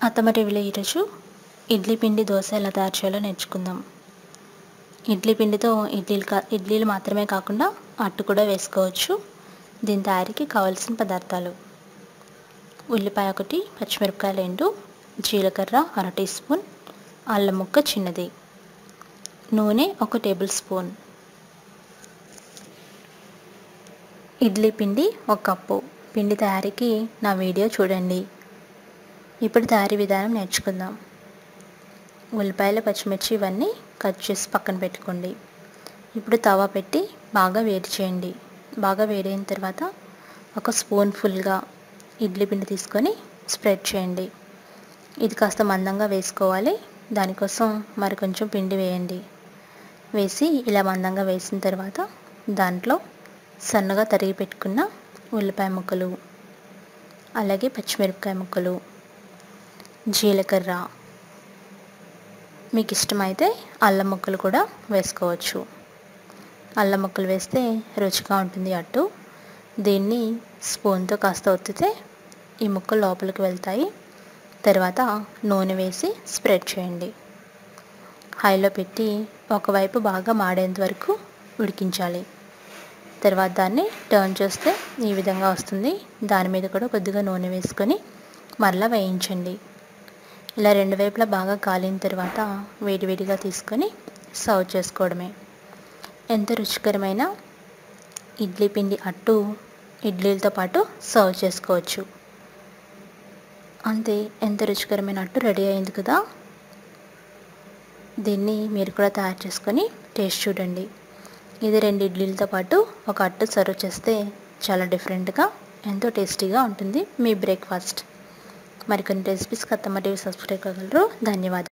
అత్తమ్మ టీవీలో ఈరోజు ఇడ్లీ పిండి దోశ ఎలా తయారు చేయాలో నేర్చుకుందాం. ఇడ్లీ పిండితో ఇడ్లీలు మాత్రమే కాకుండా అట్టు కూడా వేసుకోవచ్చు. దీని తయారీకి కావాల్సిన పదార్థాలు: ఉల్లిపాయ 1, పచ్చిమిరపకాయలు 2, జీలకర్ర 1 టీ స్పూన్, అల్లం ముక్క చిన్నది, నూనె 1 టేబుల్ స్పూన్, ఇడ్లీ పిండి 1 కప్పు. పిండి తయారీకి నా వీడియో చూడండి. ఇప్పుడు తయారీ విధానం నేర్చుకుందాం. ఉల్లిపాయలు, పచ్చిమిర్చి ఇవన్నీ కట్ చేసి పక్కన పెట్టుకోండి. ఇప్పుడు తవా పెట్టి బాగా వేడి చేయండి. బాగా వేడైన తర్వాత ఒక స్పూన్ ఫుల్గా ఇడ్లీ పిండి తీసుకొని స్ప్రెడ్ చేయండి. ఇది కాస్త మందంగా వేసుకోవాలి. దానికోసం మరి కొంచెం పిండి వేయండి. వేసి ఇలా మందంగా వేసిన తర్వాత దాంట్లో సన్నగా తరిగి పెట్టుకున్న ఉల్లిపాయ ముక్కలు, అలాగే పచ్చిమిరపకాయ ముక్కలు, జీలకర్ర, మీకు ఇష్టమైతే అల్లం ముక్కలు కూడా వేసుకోవచ్చు. అల్లం ముక్కలు వేస్తే రుచిగా ఉంటుంది అట్టు. దీన్ని స్పూన్తో కాస్త ఒత్తితే ఈ ముక్కలు లోపలికి వెళ్తాయి. తర్వాత నూనె వేసి స్ప్రెడ్ చేయండి. హైలో పెట్టి ఒకవైపు బాగా మాడేంత వరకు ఉడికించాలి. తర్వాత దాన్ని టర్న్ చేస్తే ఈ విధంగా వస్తుంది. దాని మీద కూడా కొద్దిగా నూనె వేసుకొని మరలా వేయించండి. ఇలా రెండు వైపులా బాగా కాలిన తర్వాత వేడివేడిగా తీసుకొని సర్వ్ చేసుకోవడమే. ఎంత రుచికరమైన ఇడ్లీ పిండి అట్టు ఇడ్లీలతో పాటు సర్వ్ చేసుకోవచ్చు. అంతే, ఎంత రుచికరమైన అట్టు రెడీ అయింది కదా. దీన్ని మీరు కూడా తయారు చేసుకొని టేస్ట్ చూడండి. ఇది 2 ఇడ్లీలతో పాటు ఒక అట్టు సర్వ్ చేస్తే చాలా డిఫరెంట్గా ఎంతో టేస్టీగా ఉంటుంది మీ బ్రేక్ఫాస్ట్. మరికొన్ని రెసిపీస్కి అత్తమ్మ టీవీ సబ్స్క్రైబ్ కాగలరు. ధన్యవాదాలు.